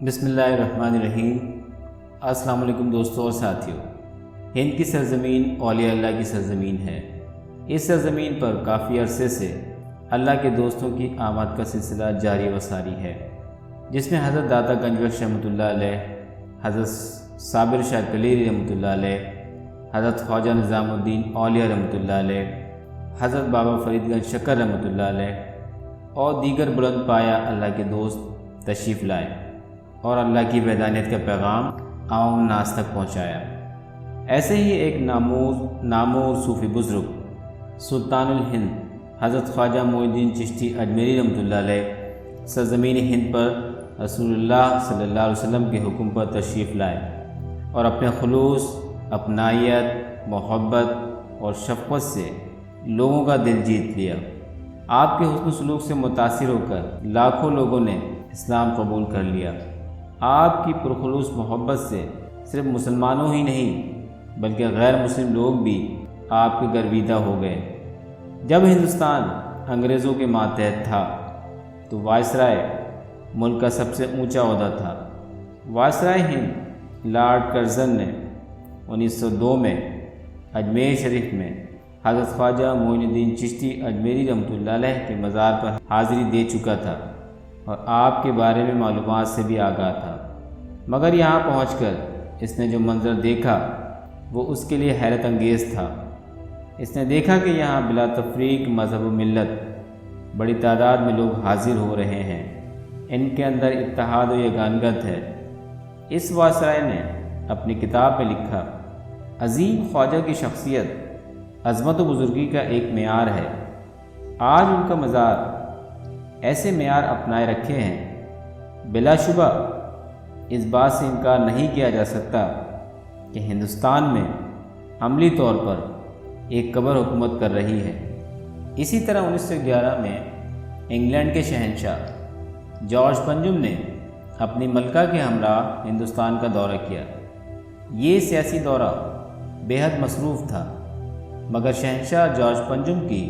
बिस्मिल्लाहिर्रहमानिर्रहीम। अस्सलाम वालेकुम दोस्तों और साथियों। हिंद की सरज़मीन औलिया अल्लाह की सरज़मीन है। इस सरज़मीन पर काफ़ी अरसे से अल्लाह के दोस्तों की आमद का सिलसिला जारी व सारी है, जिसमें हज़रत दाता गंजबख्श रहमतुल्लाह अलैह, हज़रत साबिर शाह कलीरी रहमतुल्लाह अलैह, हज़रत ख्वाजा निज़ामुद्दीन औलिया रहमतुल्लाह अलैह, हज़रत बाबा फरीदगंज शक्कर रहमतुल्लाह अलैह और दीगर बुलंद पाया अल्लाह के दोस्त तशरीफ़ लाए और अल्लाह की वहदानियत का पैगाम आवाम नास तक पहुँचाया। ऐसे ही एक नामोर सूफ़ी बुज़ुर्ग सुल्तानुल हिंद हज़रत ख्वाजा मोइन-उद-दिन चिश्ती अजमेरी रहमतुल्लाह अलैह सरज़मीन हिंद पर रसूलुल्लाह सल्लल्लाहु अलैहि वसल्लम के हुक्म पर तशरीफ़ लाए और अपने खुलूस, अपनायत, मोहब्बत और शफ़क़त से लोगों का दिल जीत लिया। आपके हुस्न सलूक से मुतासिर होकर लाखों लोगों ने इस्लाम कबूल कर लिया। आपकी पुरखुलूस मोहब्बत से सिर्फ मुसलमानों ही नहीं बल्कि गैर मुस्लिम लोग भी आपके गर्विदा हो गए। जब हिंदुस्तान अंग्रेज़ों के मातहत था तो वायसराय मुल्क का सबसे ऊंचा ओहदा था। वायसराय हिंद लॉर्ड कर्ज़न ने 1902 में अजमेर शरीफ में हज़रत ख्वाजा मोइन-उद-दिन चिश्ती अजमेरी रहमतुल्लाह अलैह के मज़ार पर हाज़िरी दे चुका था और आपके बारे में मालूमात से भी आगाह था। मगर यहाँ पहुँचकर इसने जो मंज़र देखा वो उसके लिए हैरत अंगेज़ था। इसने देखा कि यहाँ बिला तफरीक मज़हब व मिल्लत बड़ी तादाद में लोग हाजिर हो रहे हैं। इनके अंदर इत्तेहाद व यगानगत है। इस वायसराय ने अपनी किताब में लिखा, अज़ीम ख्वाजा की शख्सियत अज़मत व बुज़ुर्गी का एक मेयार है। आज उनका मज़ार ऐसे मेयार अपनाए रखे हैं, बिलाशुबा इस बात से इनकार नहीं किया जा सकता कि हिंदुस्तान में अमली तौर पर एक कब्र हुकूमत कर रही है। इसी तरह 1911 में इंग्लैंड के शहंशाह जॉर्ज पंजुम ने अपनी मलका के हमराह हिंदुस्तान का दौरा किया। ये सियासी दौरा बेहद मसरूफ़ था, मगर शहंशाह जॉर्ज पंजुम की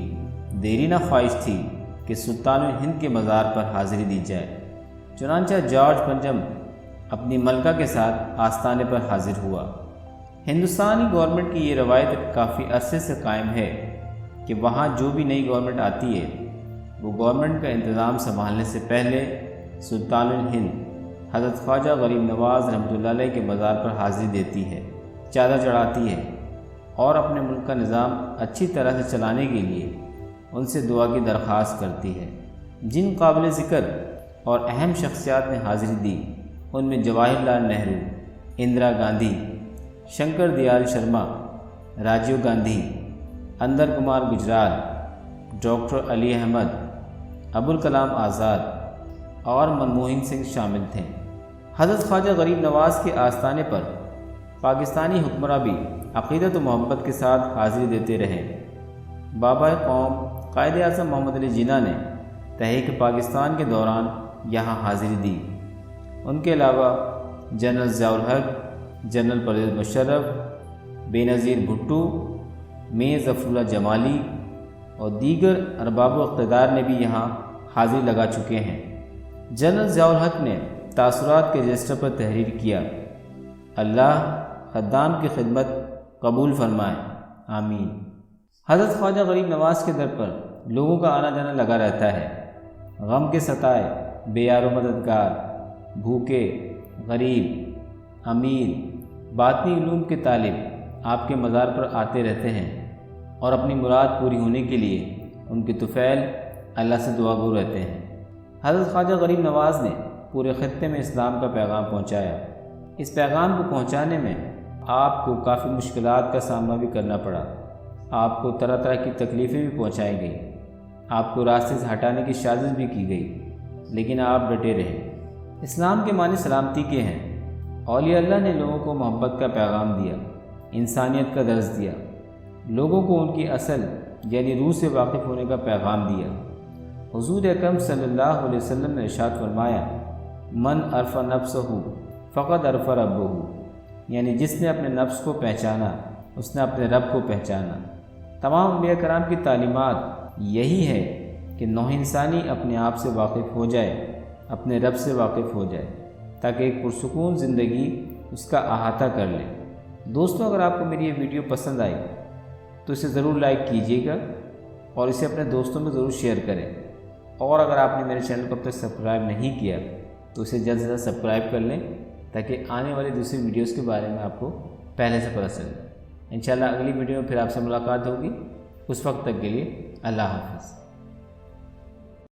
देरी न ख्वाहिश थी कि सुल्तानुल हिंद के मज़ार पर हाज़िरी दी जाए। चुनांचा जॉर्ज पंजुम अपनी मलका के साथ आस्ताने पर हाजिर हुआ। हिंदुस्तानी गवर्नमेंट की ये रवायत काफ़ी अरसे से कायम है कि वहाँ जो भी नई गवर्नमेंट आती है वो गवर्नमेंट का इंतज़ाम संभालने से पहले सुल्तानुल हिंद हज़रत ख्वाजा गरीब नवाज़ रहमतुल्लाह अलैह के मज़ार पर हाज़िरी देती है, चादर चढ़ाती है और अपने मुल्क का निज़ाम अच्छी तरह से चलाने के लिए उनसे दुआ की दरख्वास्त करती है। जिन काबिल ज़िक्र और अहम शख्सियात ने हाज़िरी दी उनमें जवाहरलाल नेहरू, इंदिरा गांधी, शंकर दयाल शर्मा, राजीव गांधी, अंदर कुमार गुजराल, डॉक्टर अली अहमद, अबुल कलाम आज़ाद और मनमोहन सिंह शामिल थे। हज़रत ख्वाजा गरीब नवाज़ के आस्ताने पर पाकिस्तानी हुक्मरां भी अक़ीदत व मोहब्बत के साथ हाज़िरी देते रहे। बाबा कौम कायदे आज़म मोहम्मद अली जिन्ना ने तहरीक पाकिस्तान के दौरान यहाँ हाज़िरी दी। उनके अलावा जनरल ज़ियाउल हक, जनरल परवेज़ मुशर्रफ, बेनज़ीर भुट्टो, मियां ज़फ़रुल्लाह जमाली और दीगर अरबाब इक़्तिदार ने भी यहाँ हाज़िरी लगा चुके हैं। जनरल ज़ियाउल हक ने तासुरात के रजिस्टर पर तहरीर किया, अल्लाह ख़द्दाम की खिदमत कबूल फरमाए, आमीन। हज़रत ख्वाजा गरीब नवाज़ के दर पर लोगों का आना जाना लगा रहता है। गम के सताए, बेयारो मददगार, भूखे, गरीब, अमीर, बातनी उलूम के तालिब आपके मज़ार पर आते रहते हैं और अपनी मुराद पूरी होने के लिए उनके तुफ़ैल अल्लाह से दुआगो रहते हैं। हज़रत ख्वाजा गरीब नवाज़ ने पूरे ख़त्ते में इस्लाम का पैगाम पहुँचाया। इस पैगाम को पहुँचाने में आपको काफ़ी मुश्किलात का सामना भी करना पड़ा। आपको तरह तरह की तकलीफ़ें भी पहुँचाई गई, आपको रास्ते से हटाने की साजिश भी की गई, लेकिन आप डटे रहे। इस्लाम के मानी सलामती के हैं। औलिया अल्लाह ने लोगों को मोहब्बत का पैगाम दिया, इंसानियत का दर्स दिया, लोगों को उनकी असल यानी रूह से वाकिफ़ होने का पैगाम दिया। हुज़ूर अकरम सल्लल्लाहु अलैहि वसल्लम ने इरशाद फरमाया, मन अरफ़ा नफ्सहु फ़क़द अरफ़ा रब्बहु, यानी जिसने अपने नफ्स को पहचाना उसने अपने रब को पहचाना। तमाम अंबिया कराम की तालीमात यही है कि नौ इंसानी अपने आप से वाकिफ़ हो जाए, अपने रब से वाकिफ़ हो जाए। تاکہ ایک پرسکون زندگی اس کا احاطہ کر لے۔ دوستوں، اگر آپ کو میری یہ ویڈیو پسند آئی تو اسے ضرور لائک کیجیے گا اور اسے اپنے دوستوں میں ضرور شیئر کریں، اور اگر آپ نے میرے چینل کو اب تک سبسکرائب نہیں کیا تو اسے جلد سے جلد سبسکرائب کر لیں تاکہ آنے والی دوسری ویڈیوز کے بارے میں آپ کو پہلے سے پتہ چلے۔ انشاءاللہ اگلی ویڈیو میں پھر آپ سے ملاقات ہوگی، اس وقت تک کے لیے اللہ حافظ۔